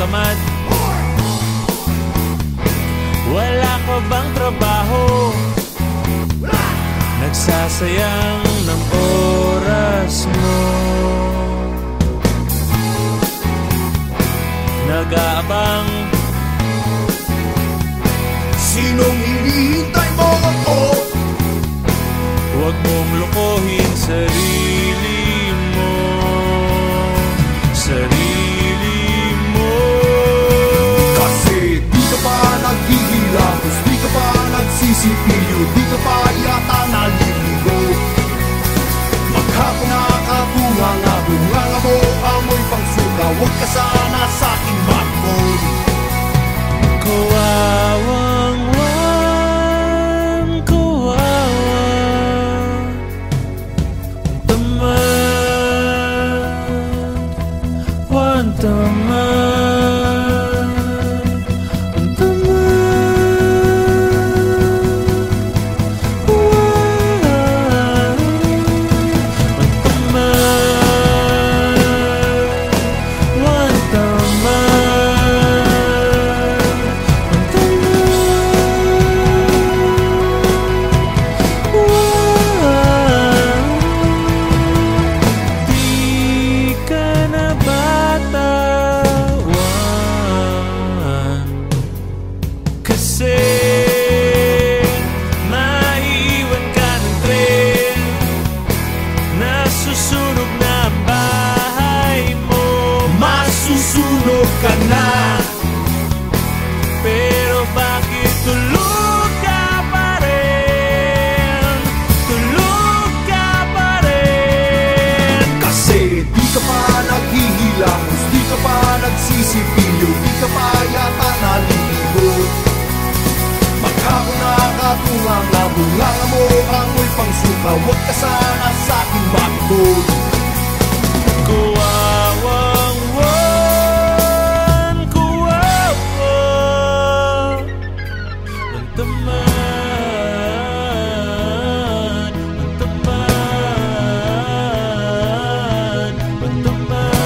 tamad? Wala ka bang trabaho? Nagsasayang ng oras mo, nag-aabang. Sinong hinihintay mo ako? Huwag mong lokohin sarili mo, sarili mo. Kasi di ka pa naghihilamos, di ka pa nagsisipilyo, di ka pa yata naliligo. Maghapon nakabunga bunganga mo, amoy pang suka. Huwag ka sana sa'king makmod. Kawawang wan, kawawa, tamad, wan tamad, Susunog ka na. pero bakit tulog ka pa rin? Tulog ka pa rin. Kasi di ka pa naghihilamos, di ka pa nagsisipilyo, di ka pa yata naliligo. Maghapon nakabunga bunganga mo, amoy pang suka. Huwag ka sana sa'king makmod. Kawawang wan, kawawa, ang tamad, ang tamad, ang tamad,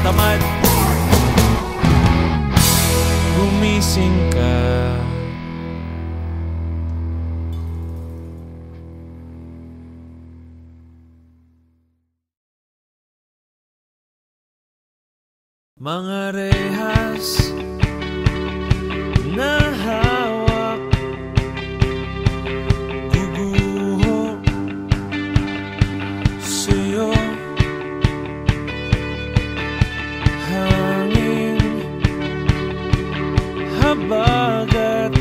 tamad, gumising ka. Mga rehas na hawak, guguho sa'yo. Hangin, habagat,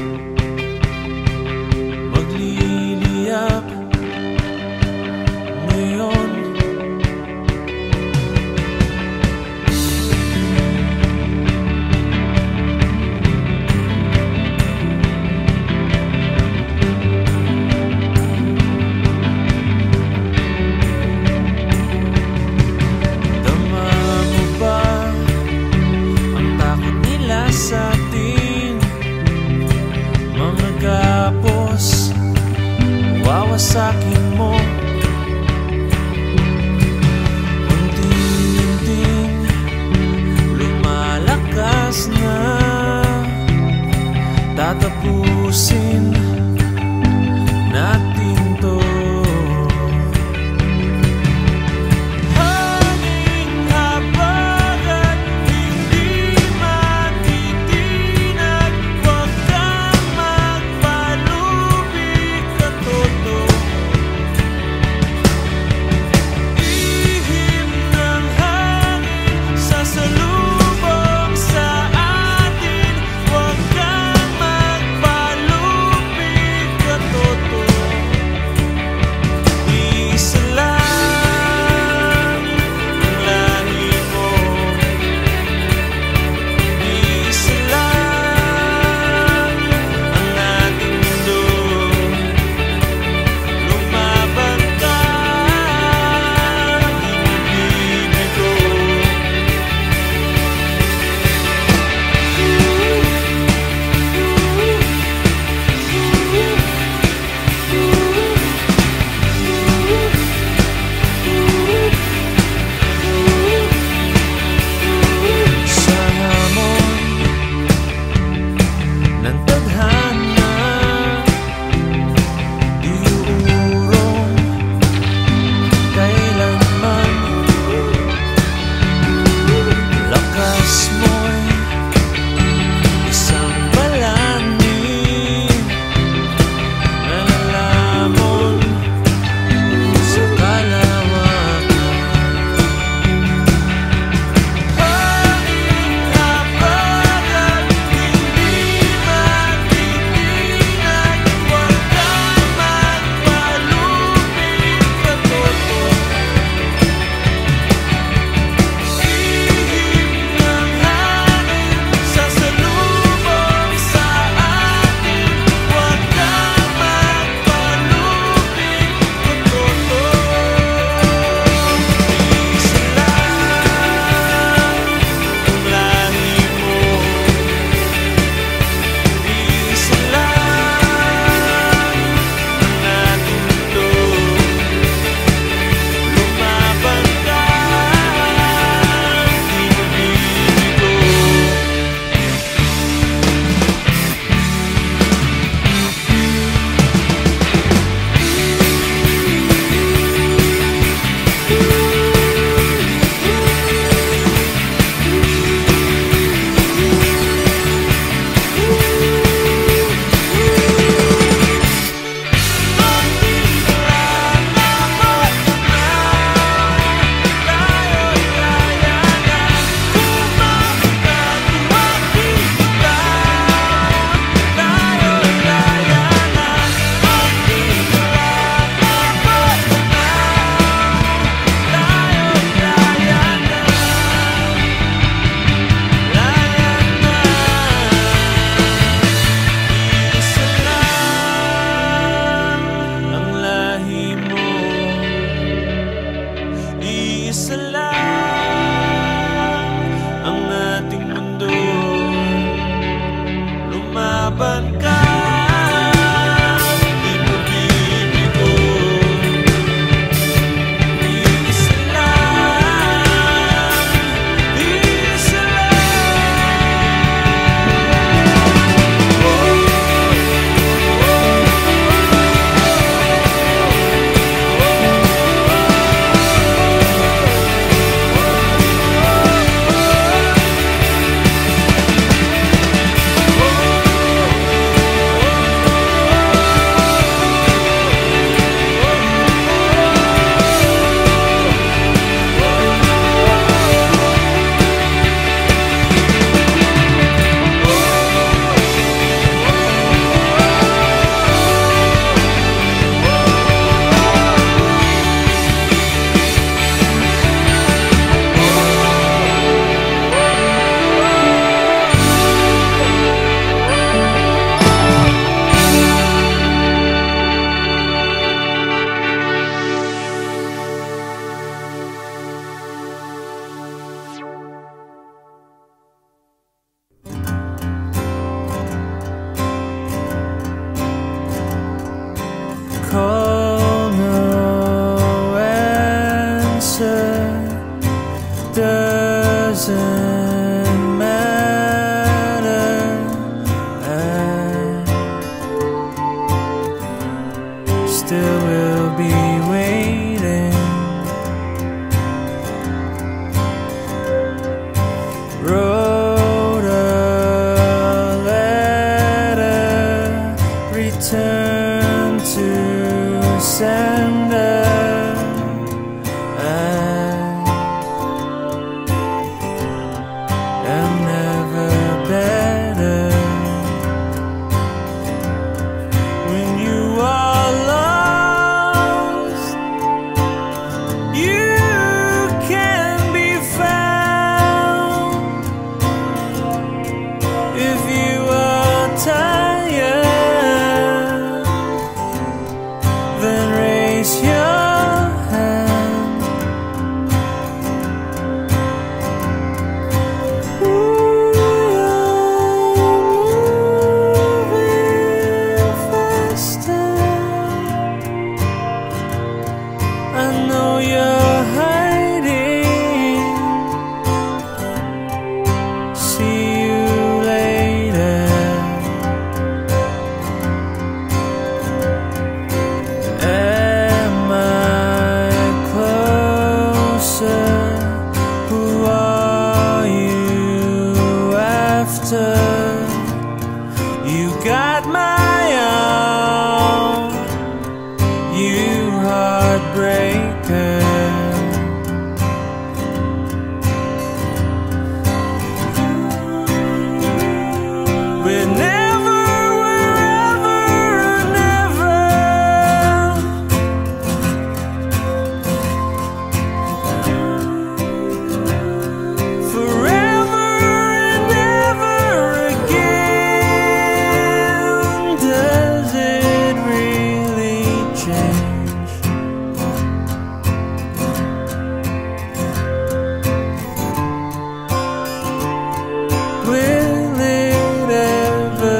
magliliyap ngayon. doesn't matter. I still will be waiting. Wrote a letter, return to sender. I'm never better when you are lost. You can be found if you are tired. Then raise your hand. I know you're hiding. See you later. Am I closer? Who are you after? You got my arm, you heartbreaker. We're never, wherever, never. Forever and ever again. Does it really change? Will it ever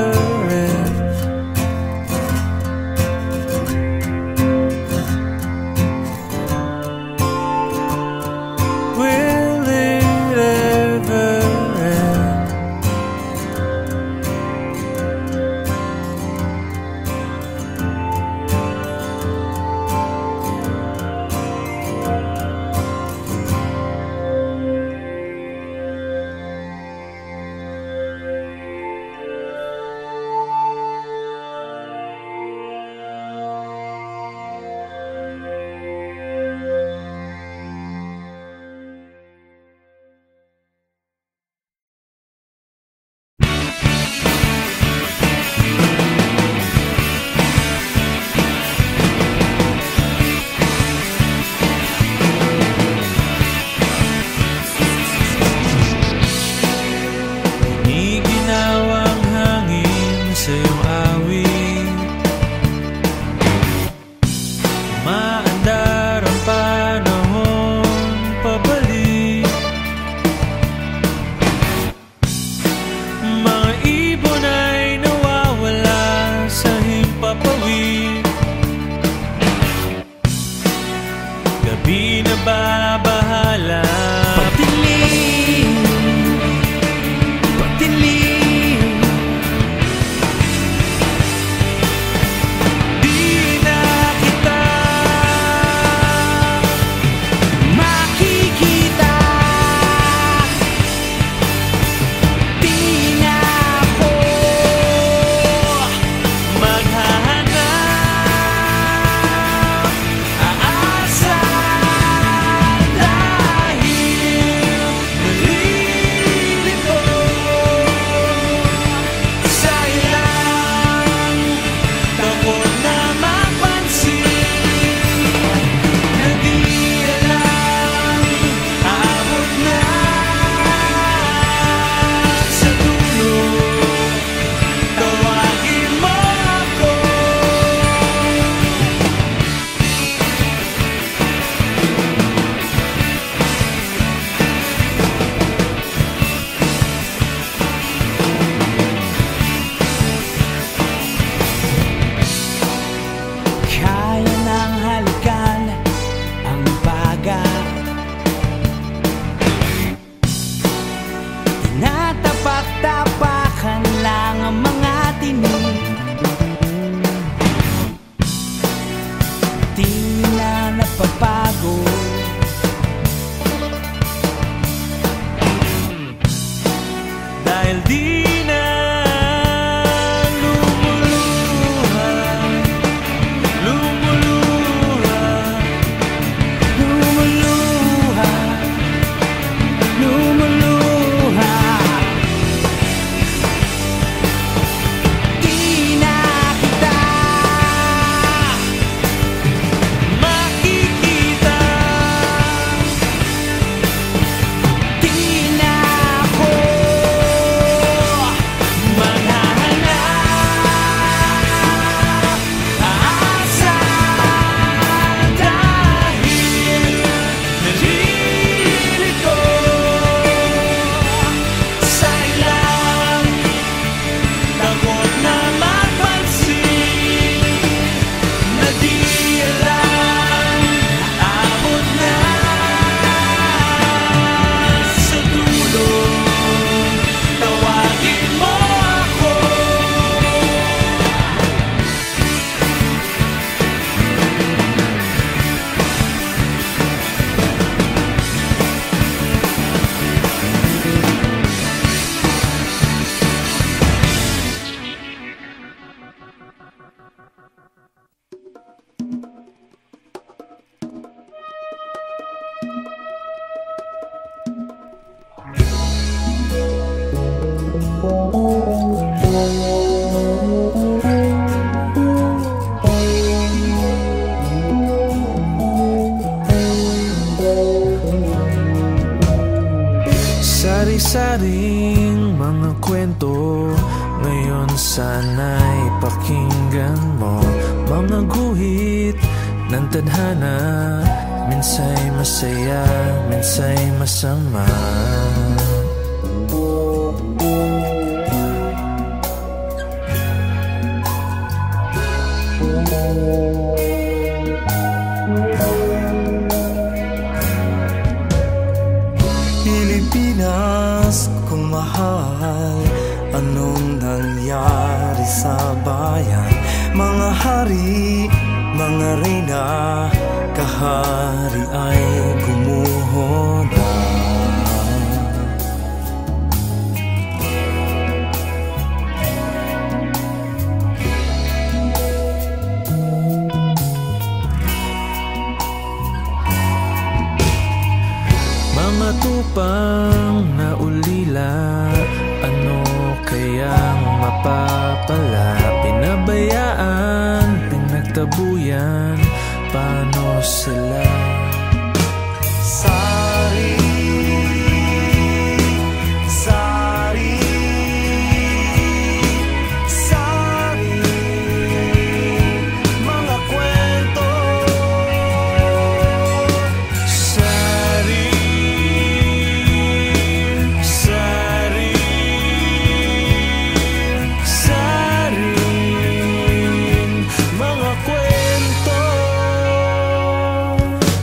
Sari-saring mga kwento, ngayon sana'y pakinggan mo. Mga guhit ng tadhana, minsa'y masaya, minsa'y masama. Pilipinas kung mahal, anong nangyari sa bayan? Mga hari, mga reyna, kahari ay gumuho na. Mga tupang na ulila, ano kayang mapapala? Pinabayaan, pinagtabuyan, paano sila? Sari, sari, sari, mga kwento. Sari, sari, sari, mga kwento.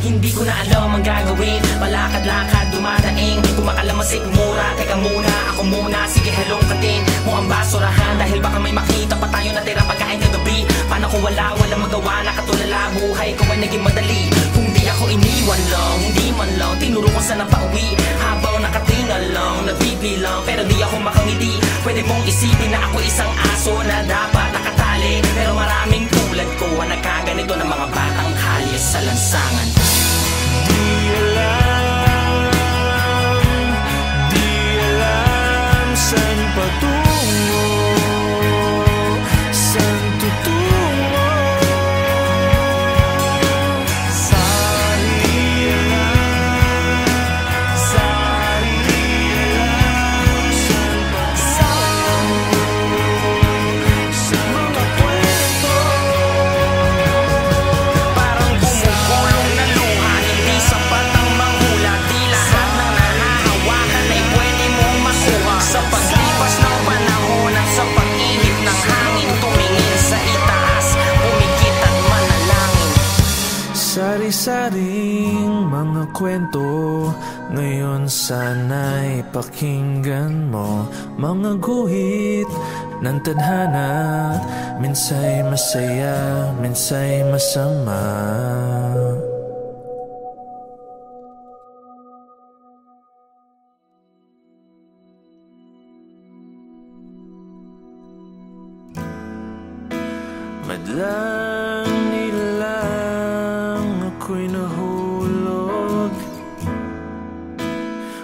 Hindi ko na alam ang gagawin, palakad-lakad, dumadaing, kumakalamasik mura. Teka muna, ako muna, sige halongkatin mo ang basurahan, dahil baka may makita pa tayo natira pagkain kagabi. Paano kung wala magawa, nakatulala, buhay ko ay naging madali. Kung di ako iniwan lang, hindi man lang tinuro ko saan ang pauwi. Habang nakatingal lang, nagbibilang, pero di ako makangiti. Pwede mong isipin na ako isang aso na dapat nakatali, pero maraming tulad ko ang nagkaganito ng mga batang kalye sa lansangan. Di alam saan patungo, saan tutungo. Sari, sari, Sa mga kwento, Parang bumukulong na luha, hindi sapat ang manghula. Di lahat ng nahahawakan ay pwede mong makuha. Sa paglipas ng panahon at sa pag-ihip ng hangin, tumingin sa itaas, pumikit at manalangin. sari-saring mga kwento, ngayon sana'y pakinggan mo. Mga guhit ng tadhana, minsa'y masaya, minsa'y masama. Madlang nilang ako'y nahulog,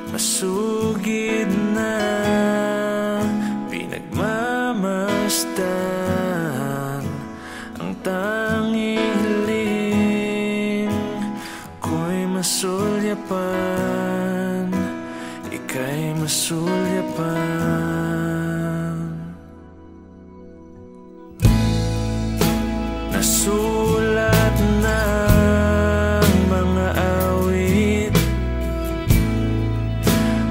masugid na pinagmamasdan. Ang tanging hiling ko'y masulyapan, ika'y masulyapan. Nasulat ng mga awit,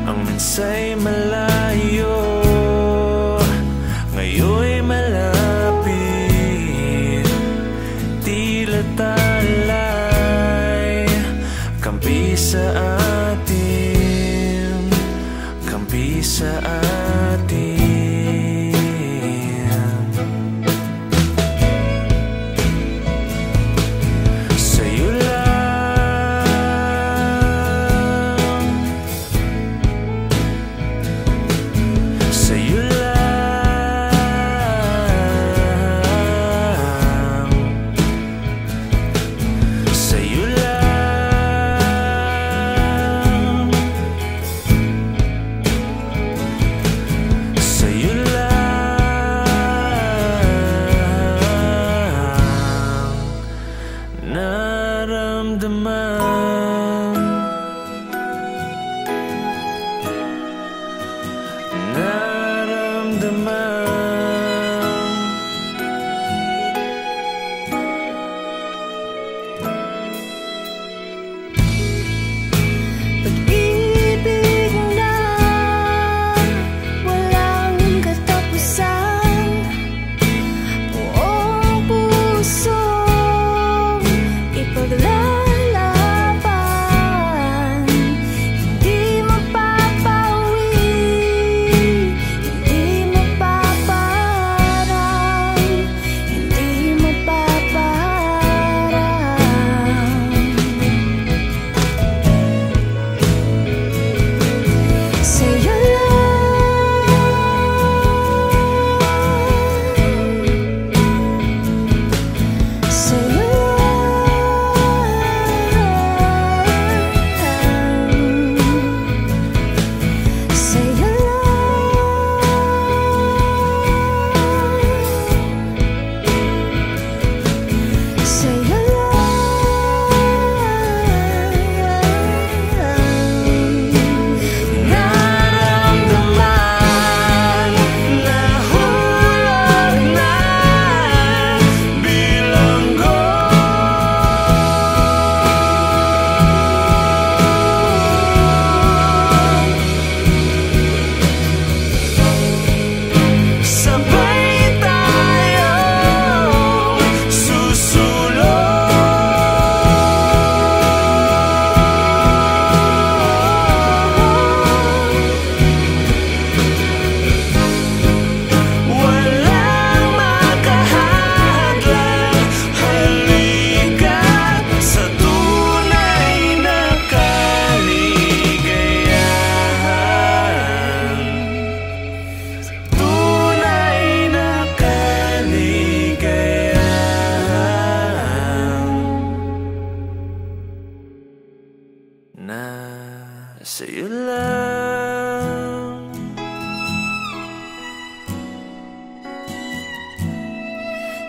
ang minsa'y malayo, ngayon'y malapit. Tila talay, kampi sa atin, kampi sa atin. Sa'yo lang, sa'yo lang, sa'yo lang.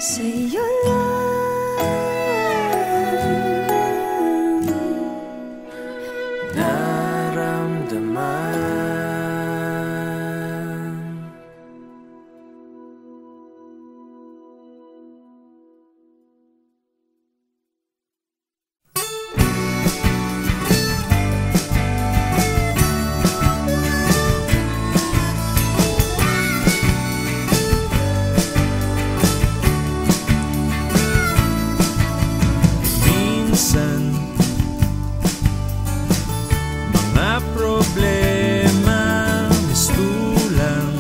sa'yo lang naramdaman. Mga problema mistulang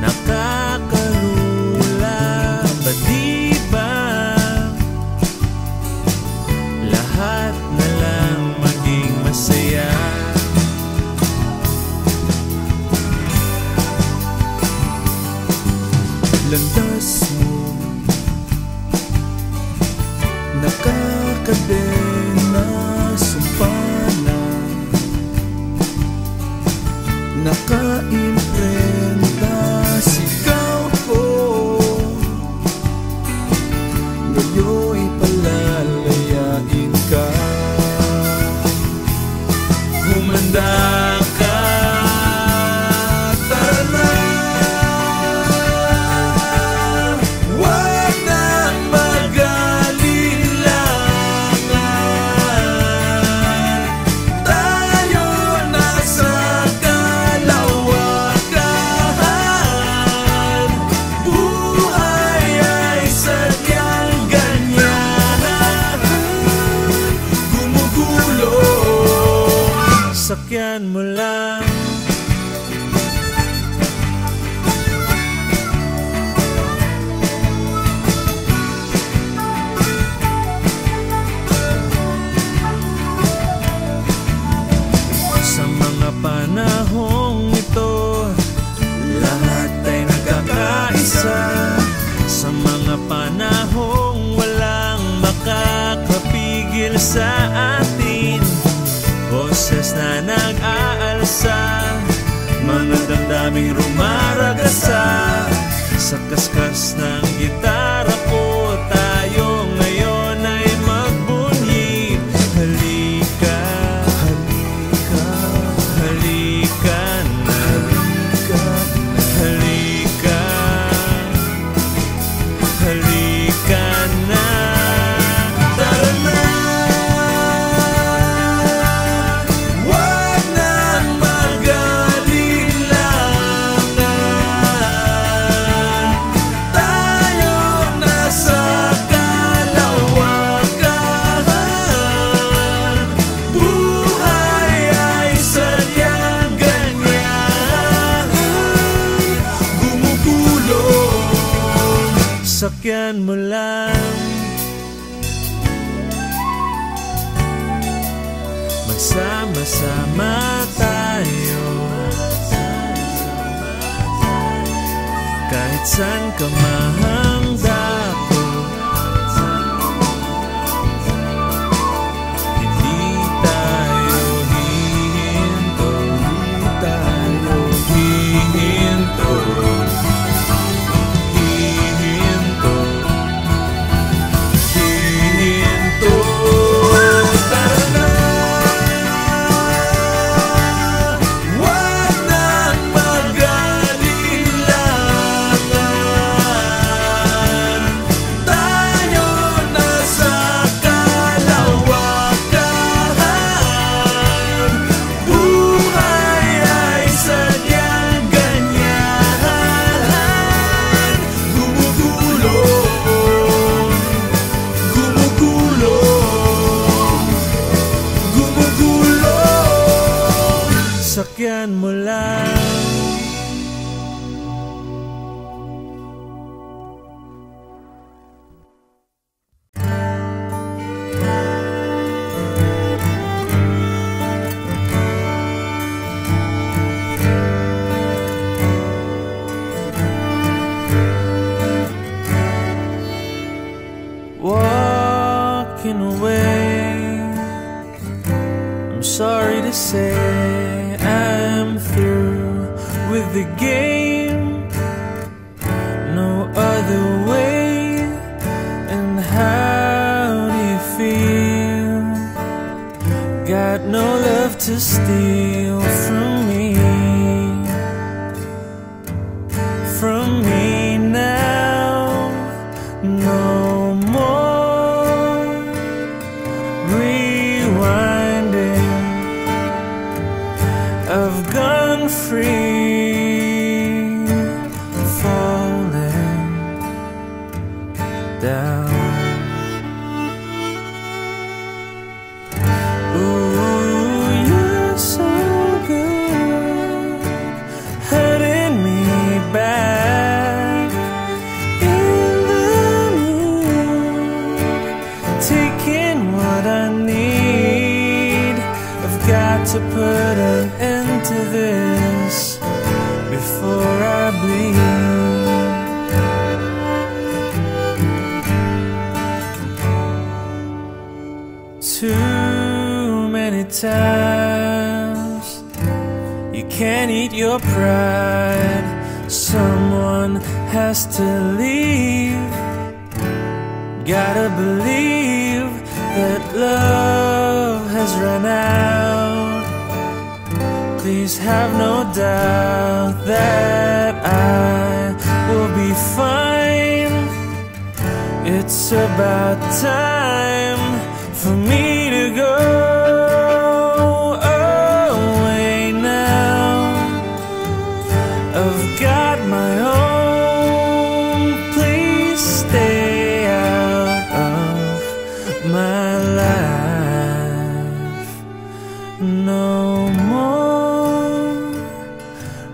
nakakalula. Ba't di ba lahat na lang maging masaya? Landas mo nakakadena, sumpana, nakaimprenta, sigaw ko ngayon'y palalayain ka. Humanda ka, tara na. Huwag nang mag-alilangan, tayo na sa kalawakan. Buhay ay sadyang ganyan, gumugulo. Sakyan mo lang sa mga panahong ito, lahat ay nagkakaisa. Sa mga panahong walang makakapigil sa atin, boses na nag-aalsa, mga damdaming rumaragasa. Sa kaskas ng gitara ko, tayo ngayon ay magbunyi. Halika, halika, halika na, halika, halika na. Tara na. Huwag nang mag-alilangan, tayo na sa kalawakan. Buhay ay sadyang ganyan, gumugulong. Sakyan mo lang, magsama-sama tayo, kahit saan ka mahangdako. Hindi tayo hihinto, hindi tayo hihinto, hihinto, hihinto. Tara na. Huwag nang mag-alilangan, tayo na sa kalawakan. Buhay ay sadyang ganyan, gumugulong, gumugulong, gumugulong. Sakyan mo lang. Walking away, I'm sorry to say I'm through with the game. No have to steal from me now. No more rewinding. I've gone free, falling down. To put an end to this before I bleed. Too many times you can't eat your pride. Someone has to leave. Gotta believe that love has run out. Please have no doubt that I will be fine. It's about time for me to go away now. I've got my own. Please stay out of my life. No more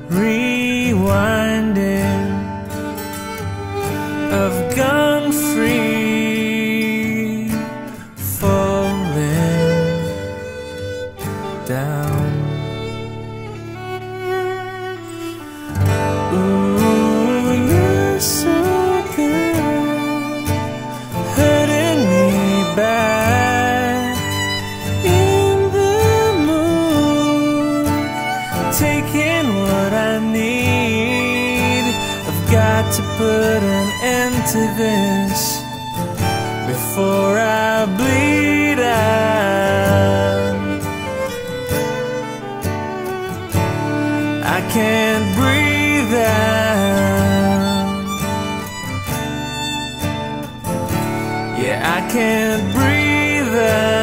rewinding. I've gone free, falling down. Ooh, you're so good, hurting me back in the mood, taking what I need. I've got to put an end to this before I bleed out. I can't breathe out. Yeah, I can't breathe out.